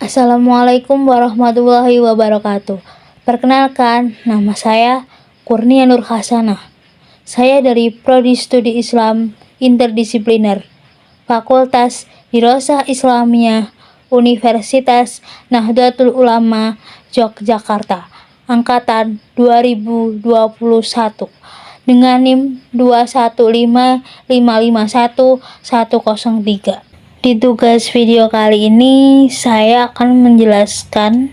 Assalamualaikum warahmatullahi wabarakatuh. Perkenalkan, nama saya Kurnia Nur Hasanah. Saya dari Prodi Studi Islam Interdisipliner, Fakultas Dirosah Islamiyah, Universitas Nahdlatul Ulama, Yogyakarta, Angkatan 2021, dengan NIM 21555510103. Di tugas video kali ini, saya akan menjelaskan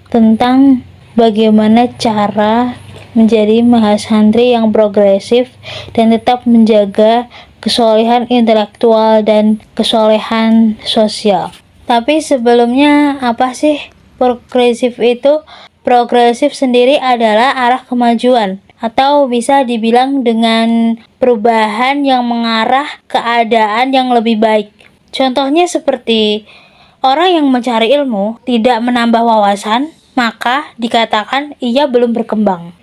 tentang bagaimana cara menjadi mahasantri yang progresif dan tetap menjaga kesolehan intelektual dan kesolehan sosial. Tapi sebelumnya, apa sih progresif itu? Progresif sendiri adalah arah kemajuan, atau bisa dibilang dengan perubahan yang mengarah keadaan yang lebih baik. Contohnya seperti orang yang mencari ilmu tidak menambah wawasan, maka dikatakan ia belum berkembang.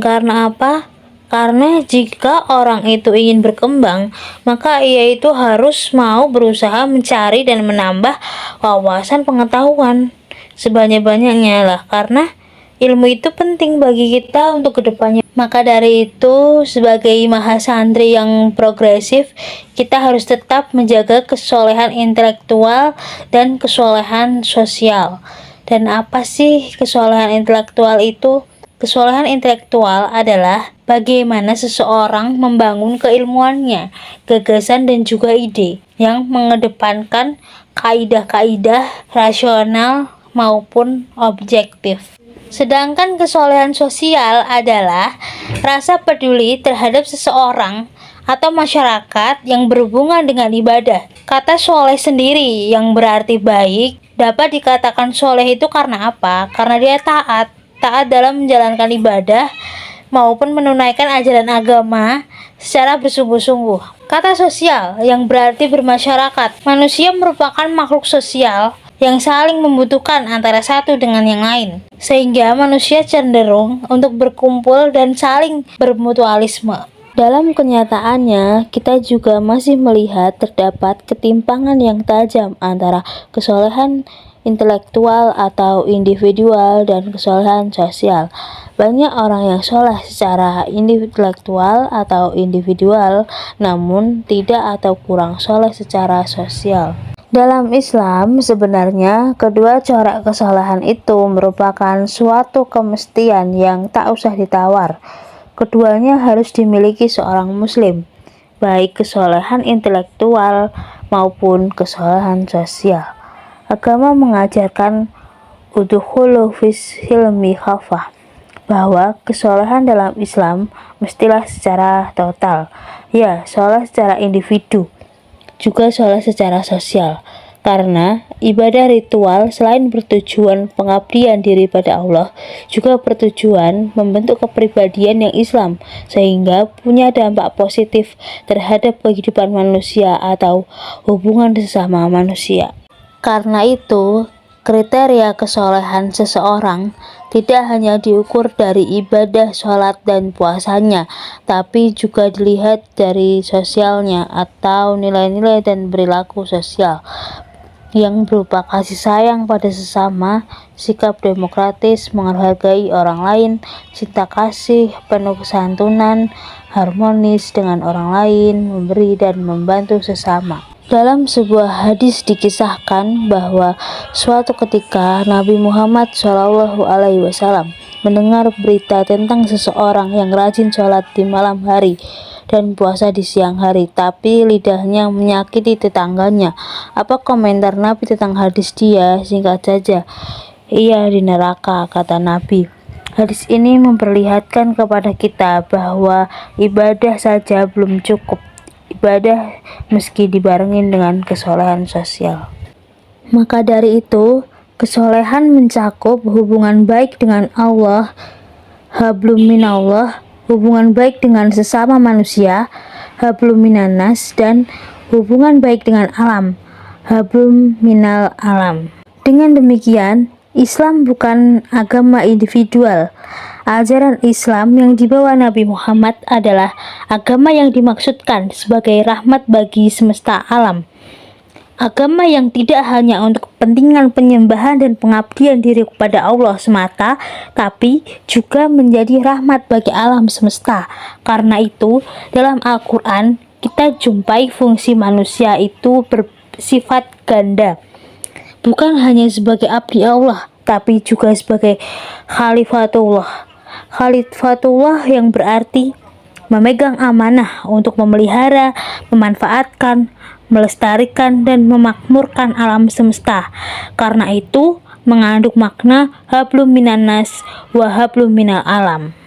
Karena apa? Karena jika orang itu ingin berkembang, maka ia itu harus mau berusaha mencari dan menambah wawasan pengetahuan sebanyak-banyaknya lah, karena ilmu itu penting bagi kita untuk kedepannya. Maka dari itu, sebagai mahasantri yang progresif, kita harus tetap menjaga kesolehan intelektual dan kesolehan sosial. Dan apa sih kesolehan intelektual itu? Kesolehan intelektual adalah bagaimana seseorang membangun keilmuannya, gagasan dan juga ide yang mengedepankan kaidah-kaidah rasional maupun objektif. Sedangkan kesolehan sosial adalah rasa peduli terhadap seseorang atau masyarakat yang berhubungan dengan ibadah. Kata soleh sendiri yang berarti baik dapat dikatakan soleh itu karena apa? Karena dia taat dalam menjalankan ibadah maupun menunaikan ajaran agama secara bersungguh-sungguh. Kata sosial yang berarti bermasyarakat. Manusia merupakan makhluk sosial yang saling membutuhkan antara satu dengan yang lain, sehingga manusia cenderung untuk berkumpul dan saling bermutualisme. Dalam kenyataannya, kita juga masih melihat terdapat ketimpangan yang tajam antara kesolehan intelektual atau individual dan kesolehan sosial. Banyak orang yang soleh secara intelektual atau individual, namun tidak atau kurang soleh secara sosial. Dalam Islam, sebenarnya kedua corak kesolehan itu merupakan suatu kemestian yang tak usah ditawar. Keduanya harus dimiliki seorang muslim, baik kesolehan intelektual maupun kesolehan sosial. Agama mengajarkan udkhulu fis silmi khafah, bahwa kesolehan dalam Islam mestilah secara total, ya soleh secara individu, juga soleh secara sosial, karena ibadah ritual selain bertujuan pengabdian diri pada Allah, juga bertujuan membentuk kepribadian yang Islam, sehingga punya dampak positif terhadap kehidupan manusia atau hubungan sesama manusia. Karena itu, kriteria kesolehan seseorang tidak hanya diukur dari ibadah, sholat, dan puasanya, tapi juga dilihat dari sosialnya atau nilai-nilai dan perilaku sosial yang berupa kasih sayang pada sesama, sikap demokratis, menghargai orang lain, cinta kasih, penuh kesantunan, harmonis dengan orang lain, memberi dan membantu sesama. Dalam sebuah hadis dikisahkan bahwa suatu ketika Nabi Muhammad SAW mendengar berita tentang seseorang yang rajin sholat di malam hari dan puasa di siang hari, tapi lidahnya menyakiti tetangganya. Apa komentar Nabi tentang hadis dia? Singkat saja, ia di neraka, kata Nabi. Hadis ini memperlihatkan kepada kita bahwa ibadah saja belum cukup. Ibadah meski dibarengin dengan kesolehan sosial. Maka dari itu, kesolehan mencakup hubungan baik dengan Allah, hablum minallah, hubungan baik dengan sesama manusia, hablum minannas, dan hubungan baik dengan alam, hablum minal alam. Dengan demikian, Islam bukan agama individual. Ajaran Islam yang dibawa Nabi Muhammad adalah agama yang dimaksudkan sebagai rahmat bagi semesta alam. Agama yang tidak hanya untuk kepentingan penyembahan dan pengabdian diri kepada Allah semata, tapi juga menjadi rahmat bagi alam semesta. Karena itu, dalam Al-Quran, kita jumpai fungsi manusia itu bersifat ganda. Bukan hanya sebagai abdi Allah, tapi juga sebagai khalifatullah. Khalifatullah yang berarti memegang amanah untuk memelihara, memanfaatkan, melestarikan, dan memakmurkan alam semesta. Karena itu, mengandung makna hablum minan nas wa hablum minal alam.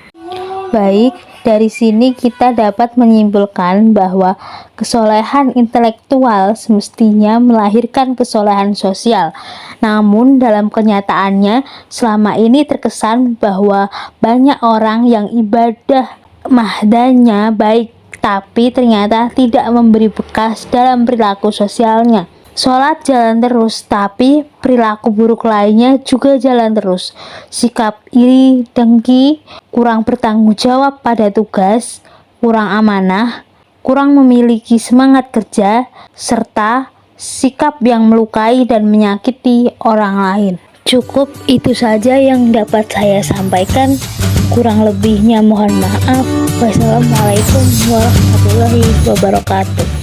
Baik, dari sini kita dapat menyimpulkan bahwa kesolehan intelektual semestinya melahirkan kesolehan sosial. Namun dalam kenyataannya, selama ini terkesan bahwa banyak orang yang ibadah mahdanya baik, tapi ternyata tidak memberi bekas dalam perilaku sosialnya. Sholat jalan terus, tapi perilaku buruk lainnya juga jalan terus. Sikap iri, dengki, kurang bertanggung jawab pada tugas, kurang amanah, kurang memiliki semangat kerja, serta sikap yang melukai dan menyakiti orang lain. Cukup itu saja yang dapat saya sampaikan. Kurang lebihnya mohon maaf. Wassalamualaikum warahmatullahi wabarakatuh.